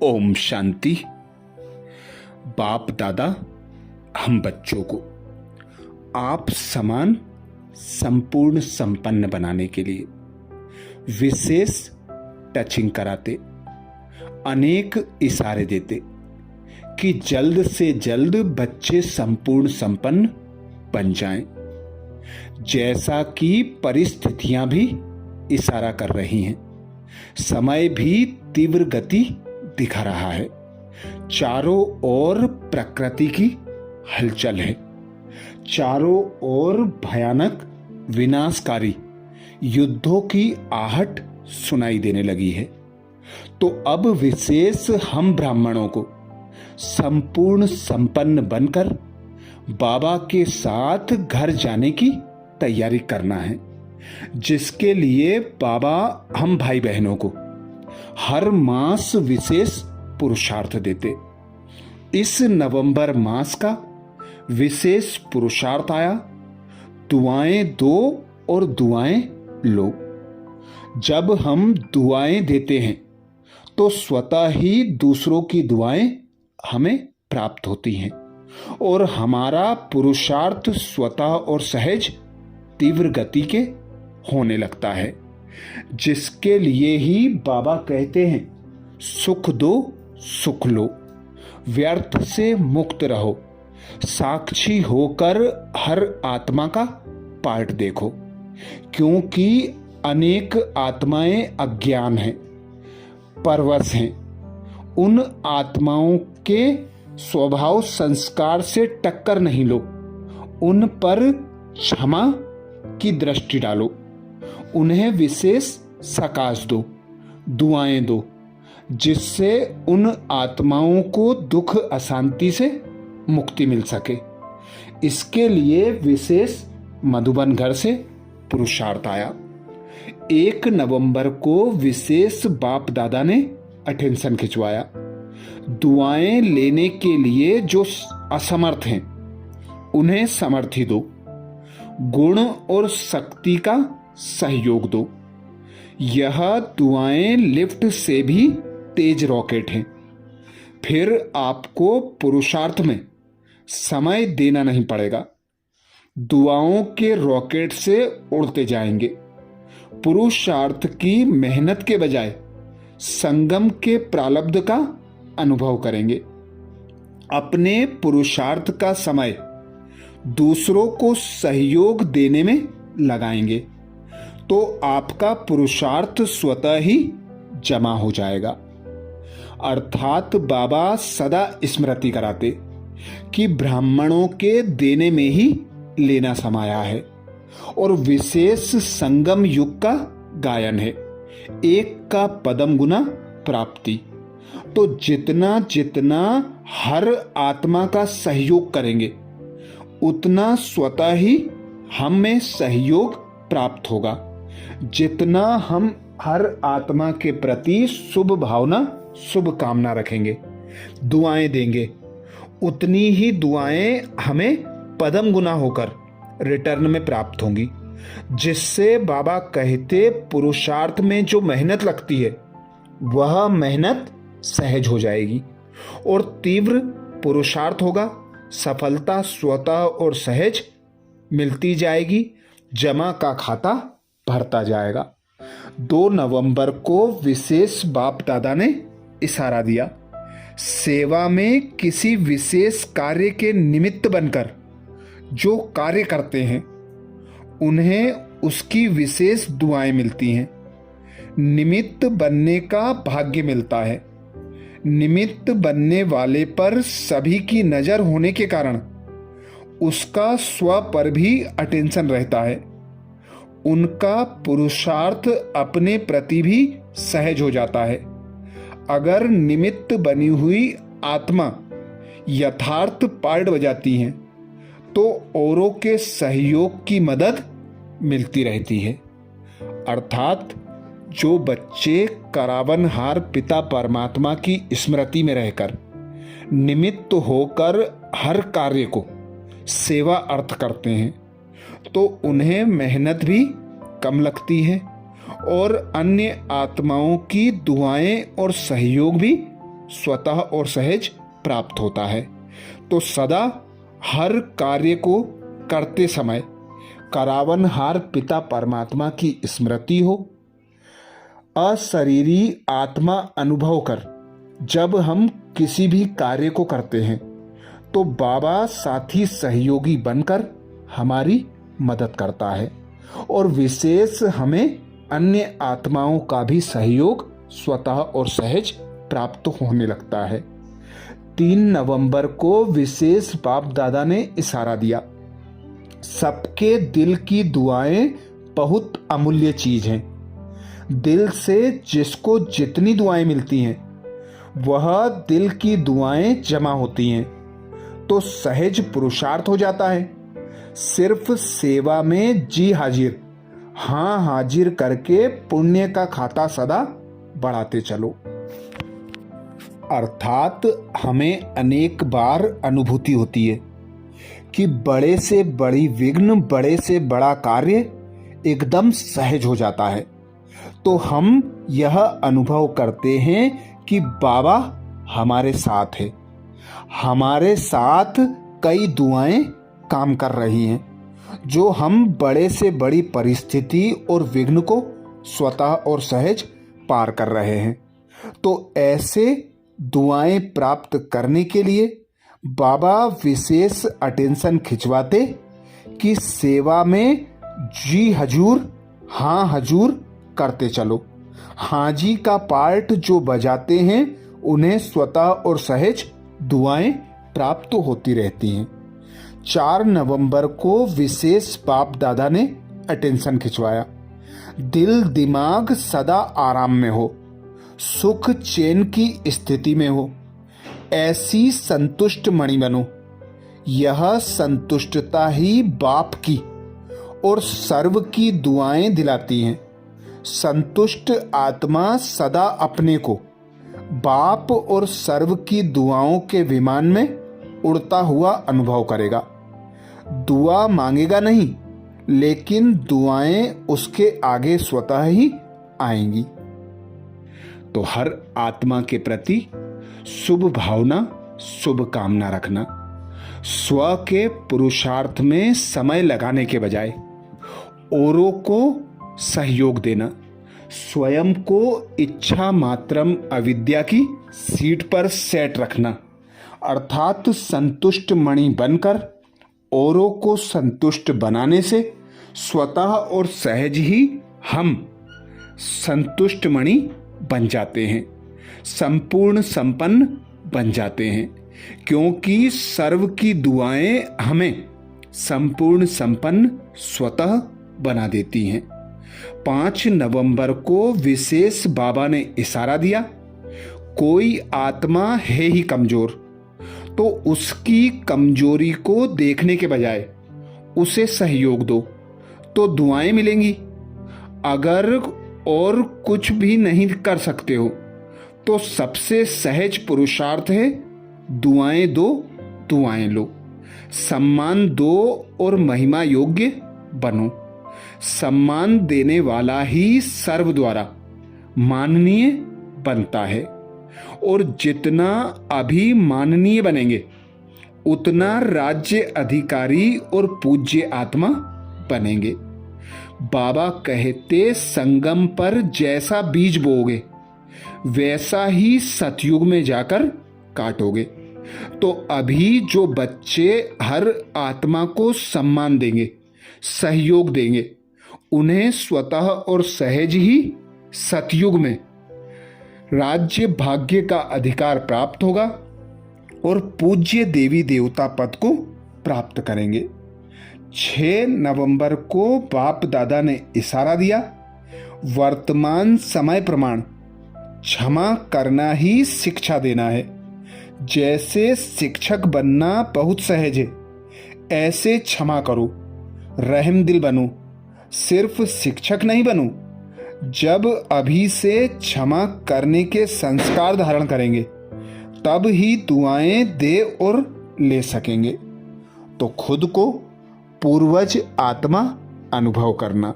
ओम शांति। बाप दादा हम बच्चों को आप समान संपूर्ण संपन्न बनाने के लिए विशेष टचिंग कराते, अनेक इशारे देते कि जल्द से जल्द बच्चे संपूर्ण संपन्न बन जाएं, जैसा कि परिस्थितियां भी इशारा कर रही हैं। समय भी तीव्र गति दिखा रहा है। चारों ओर प्रकृति की हलचल है। चारों ओर भयानक विनाशकारी युद्धों की आहट सुनाई देने लगी है। तो अब विशेष हम ब्राह्मणों को संपूर्ण संपन्न बनकर बाबा के साथ घर जाने की तैयारी करना है, जिसके लिए बाबा हम भाई बहनों को हर मास विशेष पुरुषार्थ देते। इस नवंबर मास का विशेष पुरुषार्थ आया, दुआएं दो और दुआएं लो। जब हम दुआएं देते हैं तो स्वतः ही दूसरों की दुआएं हमें प्राप्त होती हैं और हमारा पुरुषार्थ स्वतः और सहज तीव्र गति के होने लगता है, जिसके लिए ही बाबा कहते हैं सुख दो सुख लो, व्यर्थ से मुक्त रहो, साक्षी होकर हर आत्मा का पार्ट देखो। क्योंकि अनेक आत्माएं अज्ञान हैं, परवश हैं। उन आत्माओं के स्वभाव संस्कार से टक्कर नहीं लो, उन पर क्षमा की दृष्टि डालो, उन्हें विशेष सकाश दो, दुआएं दो, जिससे उन आत्माओं को दुख अशांति से मुक्ति मिल सके। इसके लिए विशेष मधुबन घर से पुरुषार्थ आया। 1 नवंबर को विशेष बाप दादा ने अटेंशन खिंचवाया। दुआएं लेने के लिए जो असमर्थ हैं उन्हें समर्थी दो, गुण और शक्ति का सहयोग दो। यह दुआएं लिफ्ट से भी तेज रॉकेट हैं। फिर आपको पुरुषार्थ में समय देना नहीं पड़ेगा। दुआओं के रॉकेट से उड़ते जाएंगे। पुरुषार्थ की मेहनत के बजाय संगम के प्रारब्ध का अनुभव करेंगे। अपने पुरुषार्थ का समय दूसरों को सहयोग देने में लगाएंगे तो आपका पुरुषार्थ स्वतः ही जमा हो जाएगा। अर्थात बाबा सदा स्मृति कराते कि ब्राह्मणों के देने में ही लेना समाया है और विशेष संगम युग का गायन है, एक का पदम गुना प्राप्ति। तो जितना जितना हर आत्मा का सहयोग करेंगे उतना स्वतः ही हम में सहयोग प्राप्त होगा। जितना हम हर आत्मा के प्रति शुभ भावना शुभ कामना रखेंगे, दुआएं देंगे, उतनी ही दुआएं हमें पदम गुना होकर रिटर्न में प्राप्त होंगी। जिससे बाबा कहते पुरुषार्थ में जो मेहनत लगती है वह मेहनत सहज हो जाएगी और तीव्र पुरुषार्थ होगा। सफलता स्वतः और सहज मिलती जाएगी, जमा का खाता भरता जाएगा। 2 नवंबर को विशेष बाप दादा ने इशारा दिया। सेवा में किसी विशेष कार्य के निमित्त बनकर जो कार्य करते हैं उन्हें उसकी विशेष दुआएं मिलती हैं। निमित्त बनने का भाग्य मिलता है। निमित्त बनने वाले पर सभी की नजर होने के कारण उसका स्व पर भी अटेंशन रहता है। उनका पुरुषार्थ अपने प्रति भी सहज हो जाता है। अगर निमित्त बनी हुई आत्मा यथार्थ पार्ट बजाती हैं तो औरों के सहयोग की मदद मिलती रहती है। अर्थात जो बच्चे करावनहार पिता परमात्मा की स्मृति में रहकर निमित्त होकर हर कार्य को सेवा अर्थ करते हैं तो उन्हें मेहनत भी कम लगती है और अन्य आत्माओं की दुआएं और सहयोग भी स्वतः और सहज प्राप्त होता है। तो सदा हर कार्य को करते समय करावनहार पिता परमात्मा की स्मृति हो। अशरीरी आत्मा अनुभव कर जब हम किसी भी कार्य को करते हैं तो बाबा साथी सहयोगी बनकर हमारी मदद करता है और विशेष हमें अन्य आत्माओं का भी सहयोग स्वतः और सहज प्राप्त होने लगता है। 3 नवंबर को विशेष बाप दादा ने इशारा दिया, सबके दिल की दुआएं बहुत अमूल्य चीज हैं। दिल से जिसको जितनी दुआएं मिलती हैं वह दिल की दुआएं जमा होती हैं तो सहज पुरुषार्थ हो जाता है। सिर्फ सेवा में जी हाजिर, हाँ हाजिर करके पुण्य का खाता सदा बढ़ाते चलो। अर्थात हमें अनेक बार अनुभूति होती है कि बड़े से बड़ी विघ्न, बड़े से बड़ा कार्य एकदम सहज हो जाता है। तो हम यह अनुभव करते हैं कि बाबा हमारे साथ है, हमारे साथ कई दुआएं काम कर रही हैं जो हम बड़े से बड़ी परिस्थिति और विघ्न को स्वतः और सहज पार कर रहे हैं। तो ऐसे दुआएं प्राप्त करने के लिए बाबा विशेष अटेंशन खिंचवाते कि सेवा में जी हजूर, हाँ हजूर करते चलो। हाँ जी का पार्ट जो बजाते हैं उन्हें स्वतः और सहज दुआएं प्राप्त होती रहती हैं। 4 नवंबर को विशेष बाप दादा ने अटेंशन खिंचवाया, दिल दिमाग सदा आराम में हो, सुख चैन की स्थिति में हो, ऐसी संतुष्ट मणि बनो। यह संतुष्टता ही बाप की और सर्व की दुआएं दिलाती हैं। संतुष्ट आत्मा सदा अपने को बाप और सर्व की दुआओं के विमान में उड़ता हुआ अनुभव करेगा। दुआ मांगेगा नहीं, लेकिन दुआएं उसके आगे स्वतः ही आएंगी। तो हर आत्मा के प्रति शुभ भावना, शुभ कामना रखना। स्व के पुरुषार्थ में समय लगाने के बजाय औरों को सहयोग देना, स्वयं को इच्छा मात्रम अविद्या की सीट पर सेट रखना, अर्थात संतुष्ट मणि बनकर औरों को संतुष्ट बनाने से स्वतः और सहज ही हम संतुष्ट मणि बन जाते हैं, संपूर्ण संपन्न बन जाते हैं, क्योंकि सर्व की दुआएं हमें संपूर्ण संपन्न स्वतः बना देती हैं। 5 नवंबर को विशेष बाबा ने इशारा दिया, कोई आत्मा है ही कमजोर, तो उसकी कमजोरी को देखने के बजाय उसे सहयोग दो तो दुआएं मिलेंगी। अगर और कुछ भी नहीं कर सकते हो तो सबसे सहज पुरुषार्थ है दुआएं दो, दुआएं लो। सम्मान दो और महिमा योग्य बनो। सम्मान देने वाला ही सर्व द्वारा माननीय बनता है और जितना अभी माननीय बनेंगे उतना राज्य अधिकारी और पूज्य आत्मा बनेंगे। बाबा कहते, संगम पर जैसा बीज बोओगे वैसा ही सतयुग में जाकर काटोगे। तो अभी जो बच्चे हर आत्मा को सम्मान देंगे, सहयोग देंगे, उन्हें स्वतः और सहज ही सतयुग में राज्य भाग्य का अधिकार प्राप्त होगा और पूज्य देवी देवता पद को प्राप्त करेंगे। 6 नवंबर को बाप दादा ने इशारा दिया, वर्तमान समय प्रमाण क्षमा करना ही शिक्षा देना है। जैसे शिक्षक बनना बहुत सहज है, ऐसे क्षमा करो, रहम दिल बनो। सिर्फ शिक्षक नहीं बनो, जब अभी से क्षमा करने के संस्कार धारण करेंगे तब ही दुआएं दे और ले सकेंगे। तो खुद को पूर्वज आत्मा अनुभव करना,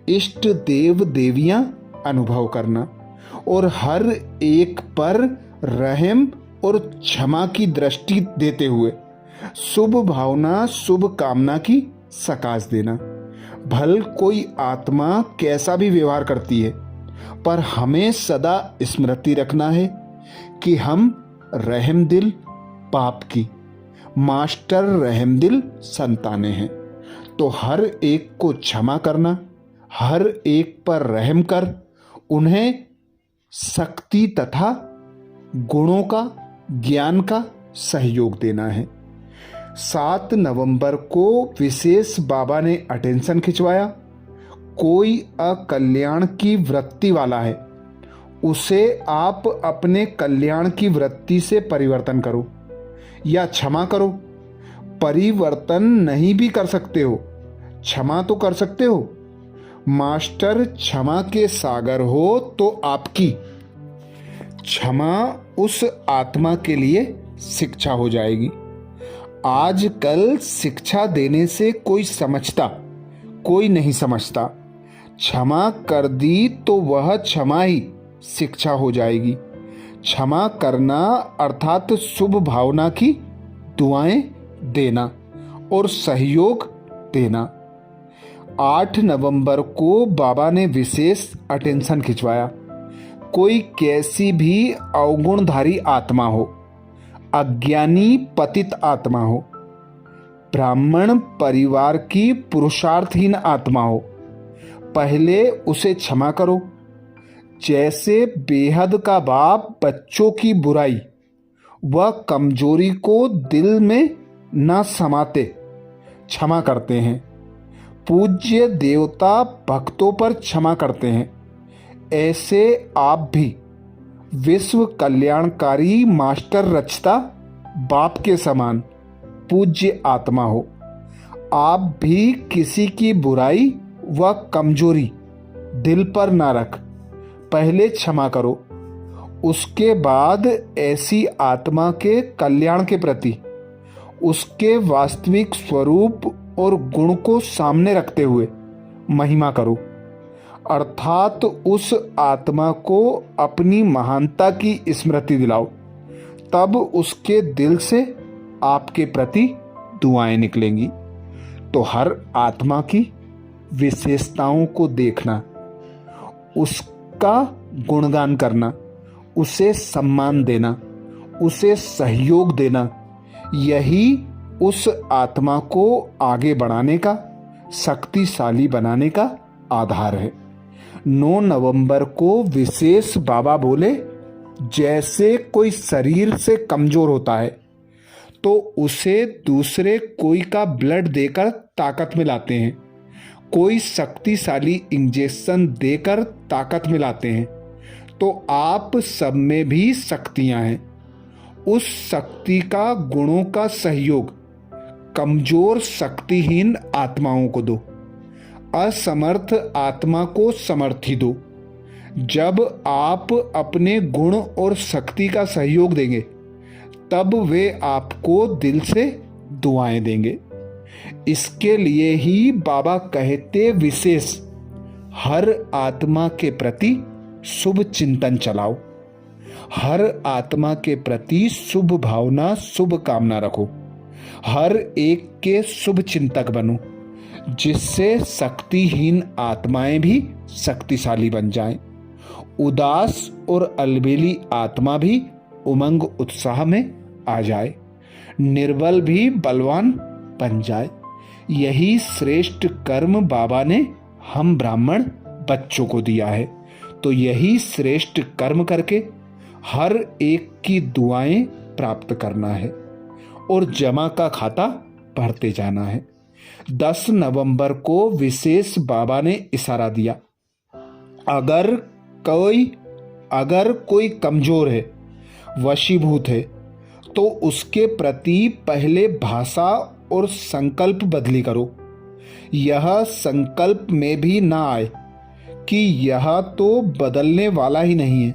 इष्ट देव देवियां अनुभव करना और हर एक पर रहम और क्षमा की दृष्टि देते हुए शुभ भावना शुभ कामना की सकाश देना। भल कोई आत्मा कैसा भी व्यवहार करती है, पर हमें सदा स्मृति रखना है कि हम रहमदिल बाप की मास्टर रहमदिल संतानें हैं। तो हर एक को क्षमा करना, हर एक पर रहम कर उन्हें शक्ति तथा गुणों का ज्ञान का सहयोग देना है। 7 नवंबर को विशेष बाबा ने अटेंशन खिंचवाया। कोई अकल्याण की वृत्ति वाला है, उसे आप अपने कल्याण की वृत्ति से परिवर्तन करो या क्षमा करो। परिवर्तन नहीं भी कर सकते हो, क्षमा तो कर सकते हो। मास्टर क्षमा के सागर हो तो आपकी क्षमा उस आत्मा के लिए शिक्षा हो जाएगी। आजकल शिक्षा देने से कोई समझता, कोई नहीं समझता। क्षमा कर दी तो वह क्षमा ही शिक्षा हो जाएगी। क्षमा करना अर्थात शुभ भावना की दुआएं देना और सहयोग देना। 8 नवंबर को बाबा ने विशेष अटेंशन खिंचवाया। कोई कैसी भी अवगुणधारी आत्मा हो, अज्ञानी पतित आत्मा हो, ब्राह्मण परिवार की पुरुषार्थहीन आत्मा हो, पहले उसे क्षमा करो। जैसे बेहद का बाप बच्चों की बुराई व कमजोरी को दिल में न समाते क्षमा करते हैं, पूज्य देवता भक्तों पर क्षमा करते हैं, ऐसे आप भी विश्व कल्याणकारी मास्टर रचता बाप के समान पूज्य आत्मा हो। आप भी किसी की बुराई व कमजोरी दिल पर ना रख, पहले क्षमा करो। उसके बाद ऐसी आत्मा के कल्याण के प्रति उसके वास्तविक स्वरूप और गुण को सामने रखते हुए महिमा करो, अर्थात उस आत्मा को अपनी महानता की स्मृति दिलाओ। तब उसके दिल से आपके प्रति दुआएं निकलेंगी। तो हर आत्मा की विशेषताओं को देखना, उसका गुणगान करना, उसे सम्मान देना, उसे सहयोग देना, यही उस आत्मा को आगे बढ़ाने का, शक्तिशाली बनाने का आधार है। 9 नवंबर को विशेष बाबा बोले, जैसे कोई शरीर से कमजोर होता है तो उसे दूसरे कोई का ब्लड देकर ताकत में लाते हैं, कोई शक्तिशाली इंजेक्शन देकर ताकत में लाते हैं, तो आप सब में भी शक्तियां हैं। उस शक्ति का गुणों का सहयोग कमजोर शक्तिहीन आत्माओं को दो, असमर्थ आत्मा को समर्थी दो। जब आप अपने गुण और शक्ति का सहयोग देंगे तब वे आपको दिल से दुआएं देंगे। इसके लिए ही बाबा कहते विशेष हर आत्मा के प्रति शुभ चिंतन चलाओ, हर आत्मा के प्रति शुभ भावना शुभ कामना रखो, हर एक के शुभ चिंतक बनो, जिससे शक्तिहीन आत्माएं भी शक्तिशाली बन जाएं, उदास और अलबेली आत्मा भी उमंग उत्साह में आ जाए, निर्बल भी बलवान बन जाए। यही श्रेष्ठ कर्म बाबा ने हम ब्राह्मण बच्चों को दिया है। तो यही श्रेष्ठ कर्म करके हर एक की दुआएं प्राप्त करना है और जमा का खाता भरते जाना है। 10 नवंबर को विशेष बाबा ने इशारा दिया, अगर कोई कमजोर है, वशीभूत है, तो उसके प्रति पहले भाषा और संकल्प बदली करो। यह संकल्प में भी ना आए कि यह तो बदलने वाला ही नहीं है,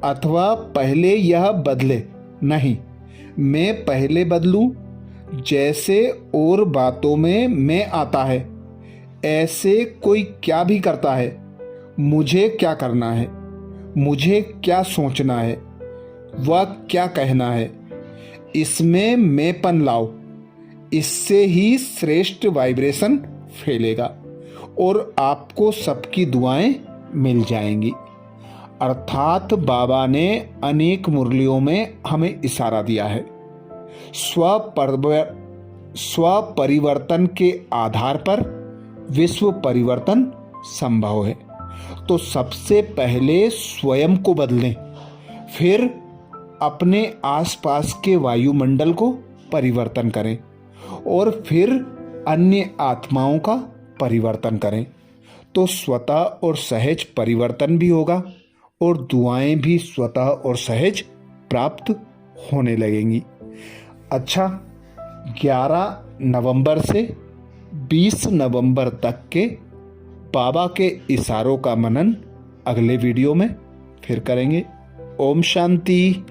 अथवा पहले यह बदले, नहीं, मैं पहले बदलूं, जैसे और बातों में मैं आता है ऐसे कोई क्या भी करता है, मुझे क्या करना है, मुझे क्या सोचना है, वह क्या कहना है, इसमें मैंपन लाओ। इससे ही श्रेष्ठ वाइब्रेशन फैलेगा और आपको सबकी दुआएं मिल जाएंगी। अर्थात बाबा ने अनेक मुरलियों में हमें इशारा दिया है, स्वपरिवर्तन के आधार पर विश्व परिवर्तन संभव है। तो सबसे पहले स्वयं को बदलें, फिर अपने आसपास के वायुमंडल को परिवर्तन करें और फिर अन्य आत्माओं का परिवर्तन करें। तो स्वतः और सहज परिवर्तन भी होगा और दुआएं भी स्वतः और सहज प्राप्त होने लगेंगी। अच्छा, 11 नवंबर से 20 नवंबर तक के बाबा के इशारों का मनन अगले वीडियो में फिर करेंगे। ओम शांति।